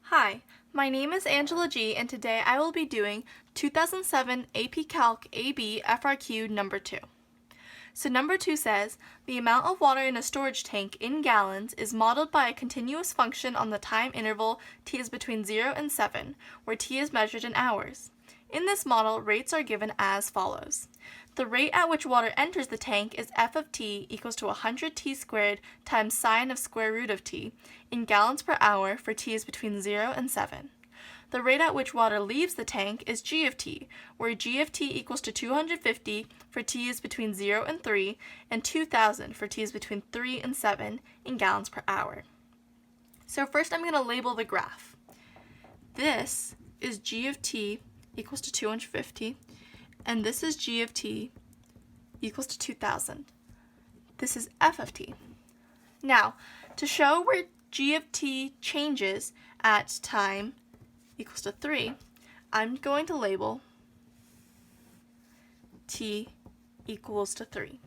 Hi, my name is Angela G, and today I will be doing 2007 AP Calc AB FRQ number 2. So number 2 says, the amount of water in a storage tank in gallons is modeled by a continuous function on the time interval t is between 0 and 7, where t is measured in hours. In this model, rates are given as follows. The rate at which water enters the tank is f of t equals to 100t squared times sine of square root of t in gallons per hour for t is between 0 and 7. The rate at which water leaves the tank is g of t, where g of t equals to 250 for t is between 0 and 3, and 2000 for t is between 3 and 7 in gallons per hour. So first I'm going to label the graph. This is g of t equals to 250, and this is g of t equals to 2000. This is f of t. Now, to show where g of t changes at time equals to 3, I'm going to label t equals to 3.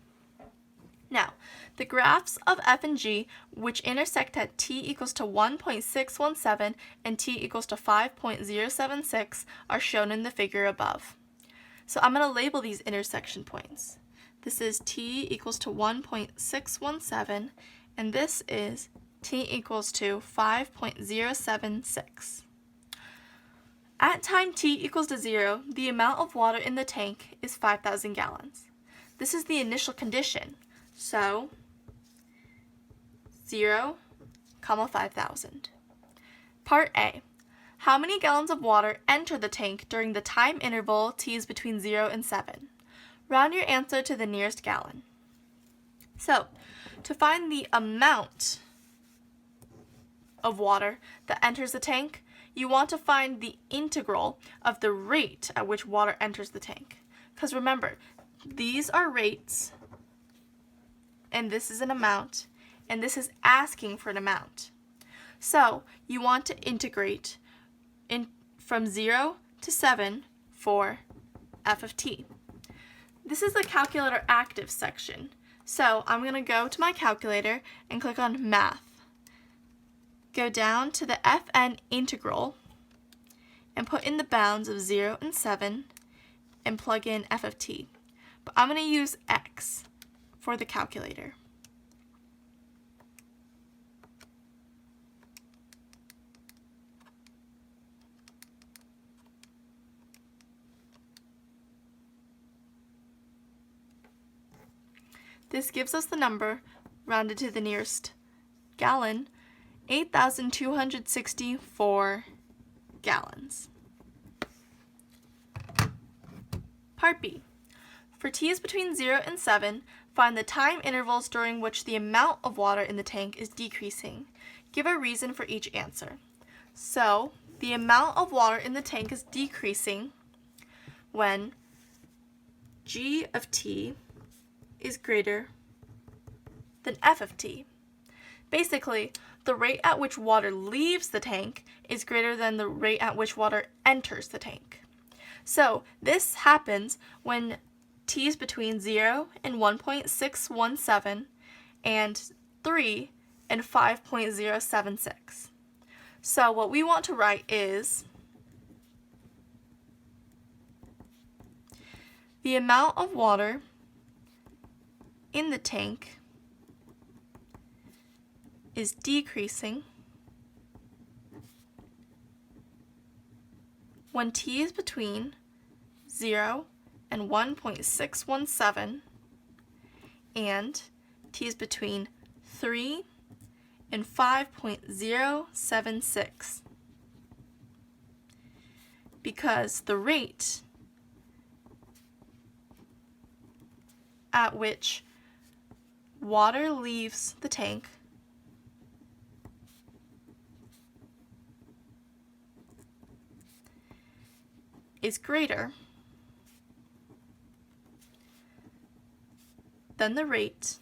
Now, the graphs of f and g, which intersect at t equals to 1.617 and t equals to 5.076, are shown in the figure above. So I'm going to label these intersection points. This is t equals to 1.617, and this is t equals to 5.076. At time t equals to 0, the amount of water in the tank is 5,000 gallons. This is the initial condition. So, 0, 5,000. Part A. How many gallons of water enter the tank during the time interval t is between 0 and 7? Round your answer to the nearest gallon. So, to find the amount of water that enters the tank, you want to find the integral of the rate at which water enters the tank. Because remember, these are rates, and this is an amount, and this is asking for an amount. So you want to integrate from 0 to 7 for f of t. This is the calculator active section. So I'm going to go to my calculator and click on math. Go down to the fn integral and put in the bounds of 0 and 7 and plug in f of t. But I'm going to use x for the calculator. This gives us the number, rounded to the nearest gallon, 8,264 gallons. Part B. For t is between 0 and 7, find the time intervals during which the amount of water in the tank is decreasing. Give a reason for each answer. So, the amount of water in the tank is decreasing when g of t is greater than f of t. Basically, the rate at which water leaves the tank is greater than the rate at which water enters the tank. So, this happens when t is between 0 and 1.617 and 3 and 5.076. So what we want to write is the amount of water in the tank is decreasing when t is between 0 and 1.617 and t is between 3 and 5.076, because the rate at which water leaves the tank is greater than the rate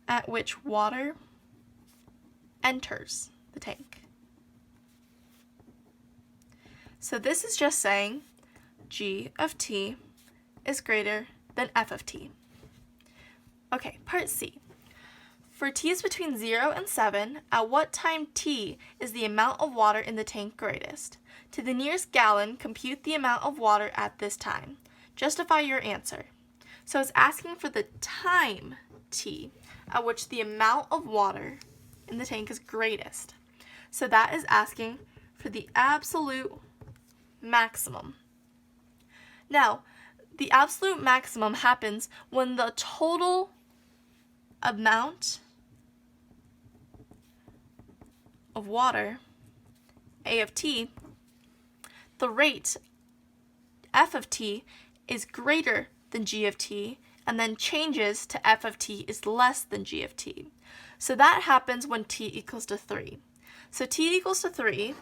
at which water enters the tank. So this is just saying g of t is greater than f of t. Okay, part C. For t is between 0 and 7, at what time t is the amount of water in the tank greatest? To the nearest gallon, compute the amount of water at this time. Justify your answer. So it's asking for the time t at which the amount of water in the tank is greatest. So that is asking for the absolute maximum. Now, the absolute maximum happens when the total amount of water, A of t, the rate, F of t, is greater than G of t, and then changes to F of t is less than G of t. So that happens when t equals to 3. So t equals to 3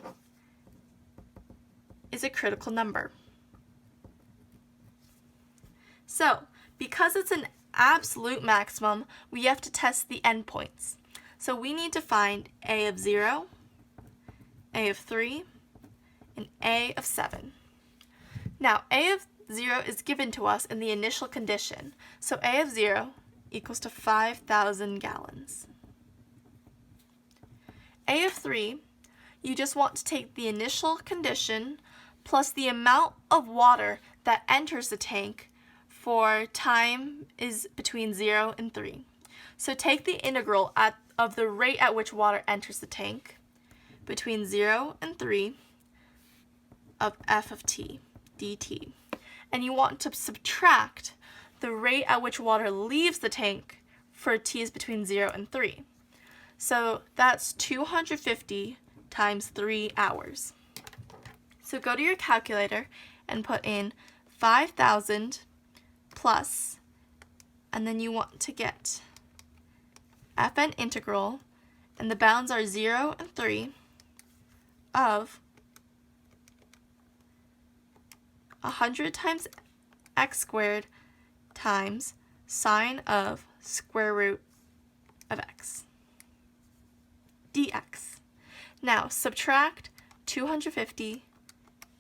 is a critical number. So, because it's an absolute maximum, we have to test the endpoints. So we need to find A of 0, A of 3, and A of 7. Now, A of 0 is given to us in the initial condition. So A of 0 equals to 5,000 gallons. A of 3, you just want to take the initial condition plus the amount of water that enters the tank for time is between 0 and 3. So take the integral of the rate at which water enters the tank between 0 and 3 of f of t dt. And you want to subtract the rate at which water leaves the tank for t is between 0 and 3. So that's 250 times 3 hours. So go to your calculator and put in 5,000 plus, and then you want to get Fn integral, and the bounds are 0 and 3, of 100 times x squared times sine of square root of x dx. Now subtract 250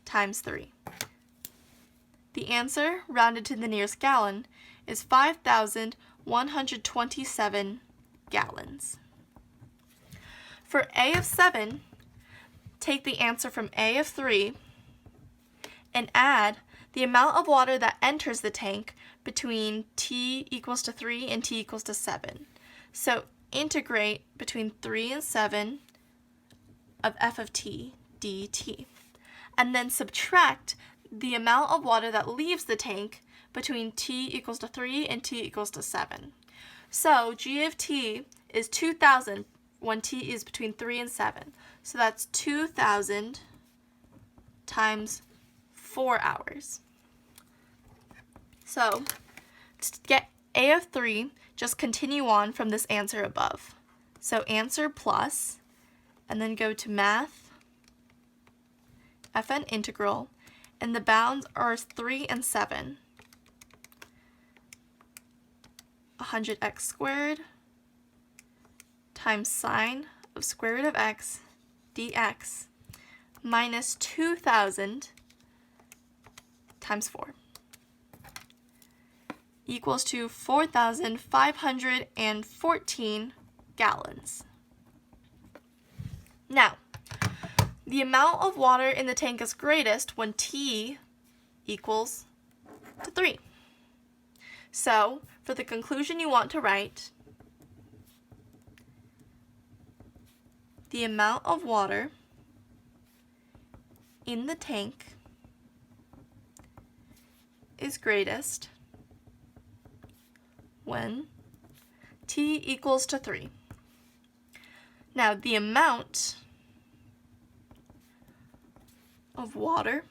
times 3. The answer, rounded to the nearest gallon, is 5,127 gallons. For A of 7, take the answer from A of 3 and add the amount of water that enters the tank between t equals to 3 and t equals to 7. So integrate between 3 and 7 of f of t dt. And then subtract the amount of water that leaves the tank between t equals to 3 and t equals to 7. So G of t is 2,000 when t is between 3 and 7. So that's 2,000 times 4 hours. So to get A of 3, just continue on from this answer above. So answer plus, and then go to math, Fn integral, and the bounds are 3 and 7. 100x squared times sine of square root of x dx minus 2,000 times 4 equals to 4,514 gallons. Now, the amount of water in the tank is greatest when t equals to 3. So, for the conclusion you want to write, the amount of water in the tank is greatest when t equals to 3. Now, the amount of water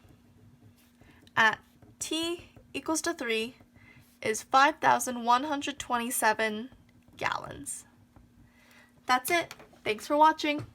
at t equals to 3 is 5,127 gallons. That's it. Thanks for watching.